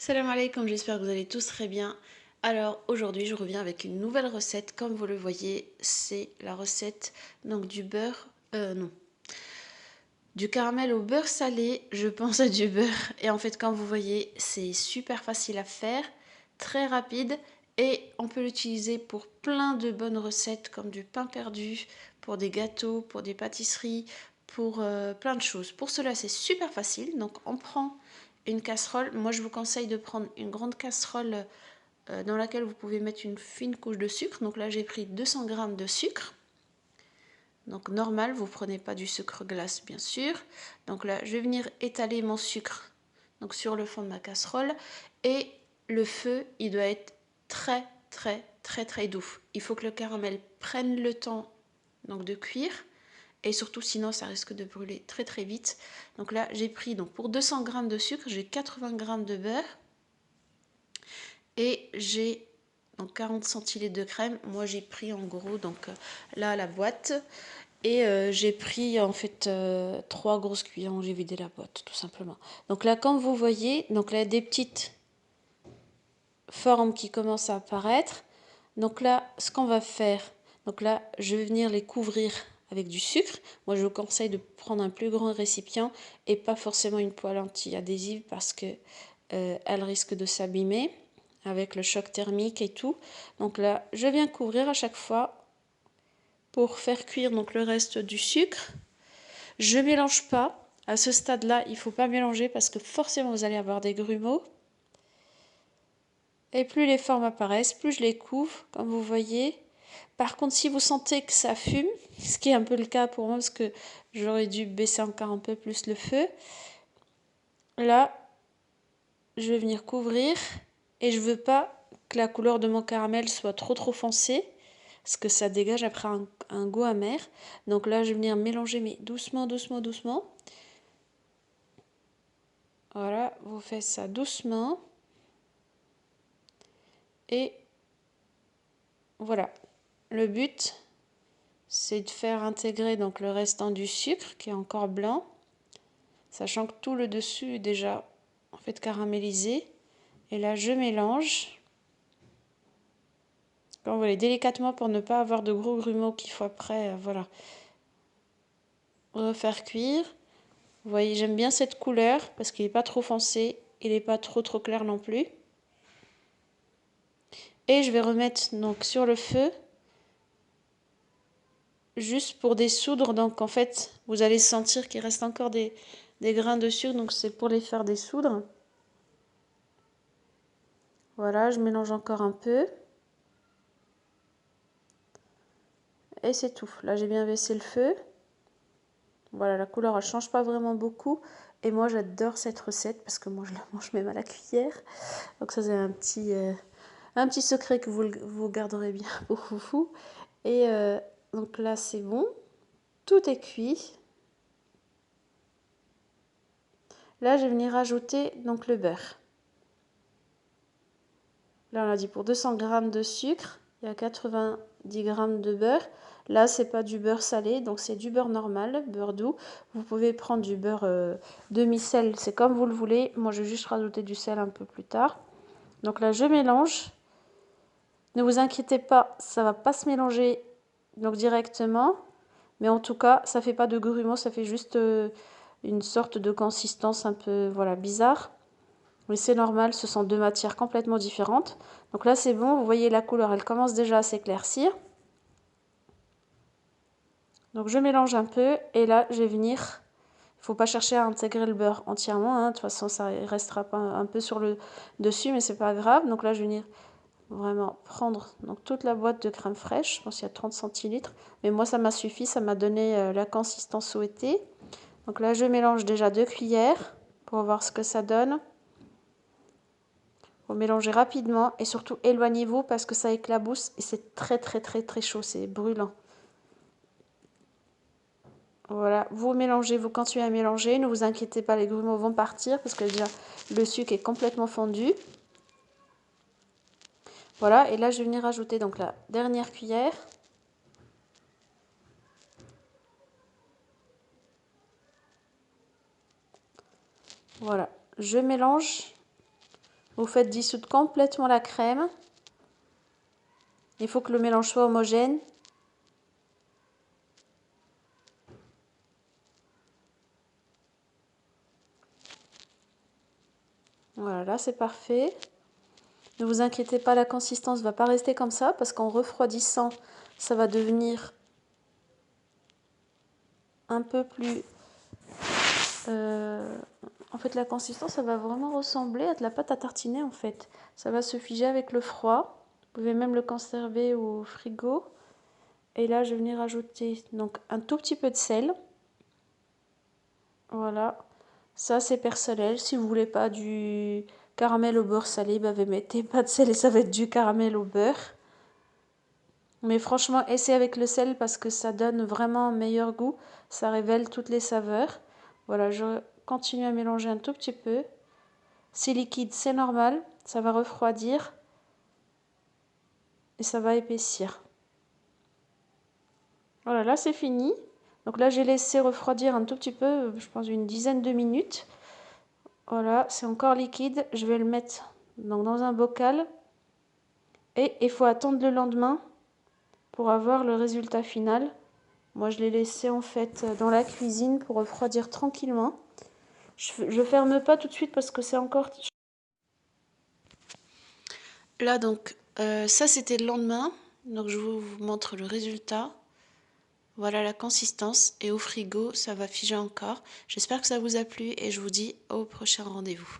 Salam alaikum, j'espère que vous allez tous très bien. Alors aujourd'hui je reviens avec une nouvelle recette. Comme vous le voyez, c'est la recette donc du beurre, non, du caramel au beurre salé. Je pense à du beurre et en fait comme vous voyez c'est super facile à faire, très rapide et on peut l'utiliser pour plein de bonnes recettes comme du pain perdu, pour des gâteaux, pour des pâtisseries, pour plein de choses. Pour cela c'est super facile. Donc on prend une casserole. Moi je vous conseille de prendre une grande casserole dans laquelle vous pouvez mettre une fine couche de sucre. Donc là j'ai pris 200 g de sucre. Donc normal, vous prenez pas du sucre glace bien sûr. Donc là je vais venir étaler mon sucre donc sur le fond de ma casserole et le feu il doit être très doux. Il faut que le caramel prenne le temps donc de cuire et surtout sinon ça risque de brûler très vite. Donc là j'ai pris donc pour 200 g de sucre, j'ai 80 g de beurre et j'ai donc 40 centilitres de crème. Moi j'ai pris en gros donc là la boîte et j'ai pris en fait 3 grosses cuillères, j'ai vidé la boîte tout simplement. Donc là comme vous voyez, donc là des petites formes qui commencent à apparaître. Donc là ce qu'on va faire, donc là je vais venir les couvrir avec du sucre. Moi je vous conseille de prendre un plus grand récipient et pas forcément une poêle anti-adhésive parce que elle risque de s'abîmer avec le choc thermique et tout. Donc là je viens couvrir à chaque fois pour faire cuire donc le reste du sucre. Je mélange pas. À ce stade-là, il ne faut pas mélanger parce que forcément vous allez avoir des grumeaux. Et plus les formes apparaissent, plus je les couvre, comme vous voyez. Par contre, si vous sentez que ça fume, ce qui est un peu le cas pour moi parce que j'aurais dû baisser encore un peu plus le feu, là, je vais venir couvrir et je veux pas que la couleur de mon caramel soit trop foncée parce que ça dégage après un goût amer. Donc là, je vais venir mélanger mais doucement. Voilà, vous faites ça doucement. Et voilà, le but, c'est de faire intégrer donc le restant du sucre qui est encore blanc, sachant que tout le dessus est déjà en fait caramélisé. Et là, je mélange. Comme vous voyez, délicatement pour ne pas avoir de gros grumeaux qu'il faut après, voilà, refaire cuire. Vous voyez, j'aime bien cette couleur parce qu'il n'est pas trop foncé, il n'est pas trop clair non plus. Et je vais remettre donc sur le feu juste pour dessoudre. Donc en fait, vous allez sentir qu'il reste encore des grains de sucre, donc c'est pour les faire dessoudre. Voilà, je mélange encore un peu. Et c'est tout. Là, j'ai bien baissé le feu. Voilà, la couleur, elle change pas vraiment beaucoup. Et moi, j'adore cette recette parce que moi, je la mange même à la cuillère. Donc ça, c'est un petit secret que vous garderez bien pour vous. Et donc là, c'est bon. Tout est cuit. Là, je vais venir rajouter donc le beurre. Là, on a dit pour 200 g de sucre, il y a 90 g de beurre. Là, c'est pas du beurre salé, donc c'est du beurre normal, beurre doux. Vous pouvez prendre du beurre demi-sel, c'est comme vous le voulez. Moi, je vais juste rajouter du sel un peu plus tard. Donc là, je mélange. Ne vous inquiétez pas, ça va pas se mélanger donc directement. Mais en tout cas, ça fait pas de grumeaux, ça fait juste une sorte de consistance un peu voilà, bizarre. Mais c'est normal, ce sont deux matières complètement différentes. Donc là, c'est bon, vous voyez la couleur, elle commence déjà à s'éclaircir. Donc je mélange un peu et là, je vais venir... Il ne faut pas chercher à intégrer le beurre entièrement, hein. De toute façon, ça restera pas un peu sur le dessus, mais c'est pas grave. Donc là, je vais venir vraiment prendre donc, toute la boîte de crème fraîche. Je pense qu'il y a 30 centilitres. Mais moi, ça m'a suffi, ça m'a donné la consistance souhaitée. Donc là, je mélange déjà 2 cuillères pour voir ce que ça donne. Vous mélangez rapidement et surtout éloignez-vous parce que ça éclabousse et c'est très chaud, c'est brûlant. Voilà, vous mélangez, vous continuez à mélanger, ne vous inquiétez pas, les grumeaux vont partir parce que déjà le sucre est complètement fondu. Voilà, et là je vais venir rajouter donc la dernière cuillère. Voilà, je mélange Vous faites dissoudre complètement la crème. Il faut que le mélange soit homogène. Voilà, là c'est parfait. Ne vous inquiétez pas, la consistance ne va pas rester comme ça parce qu'en refroidissant, ça va devenir un peu plus... En fait, la consistance, ça va vraiment ressembler à de la pâte à tartiner en fait. Ça va se figer avec le froid. Vous pouvez même le conserver au frigo. Et là, je vais venir ajouter donc un tout petit peu de sel. Voilà. Ça, c'est personnel. Si vous voulez pas du caramel au beurre salé, bah, vous mettez pas de sel et ça va être du caramel au beurre. Mais franchement, essayez avec le sel parce que ça donne vraiment un meilleur goût. Ça révèle toutes les saveurs. Voilà, je continue à mélanger un tout petit peu. C'est liquide, c'est normal. Ça va refroidir. Et ça va épaissir. Voilà, là c'est fini. Donc là, j'ai laissé refroidir un tout petit peu, je pense une dizaine de minutes. Voilà, c'est encore liquide. Je vais le mettre donc dans un bocal. Et il faut attendre le lendemain pour avoir le résultat final. Moi, je l'ai laissé en fait dans la cuisine pour refroidir tranquillement. Je ferme pas tout de suite parce que c'est encore... Là, donc, ça c'était le lendemain. Donc, je vous montre le résultat. Voilà la consistance. Et au frigo, ça va figer encore. J'espère que ça vous a plu et je vous dis au prochain rendez-vous.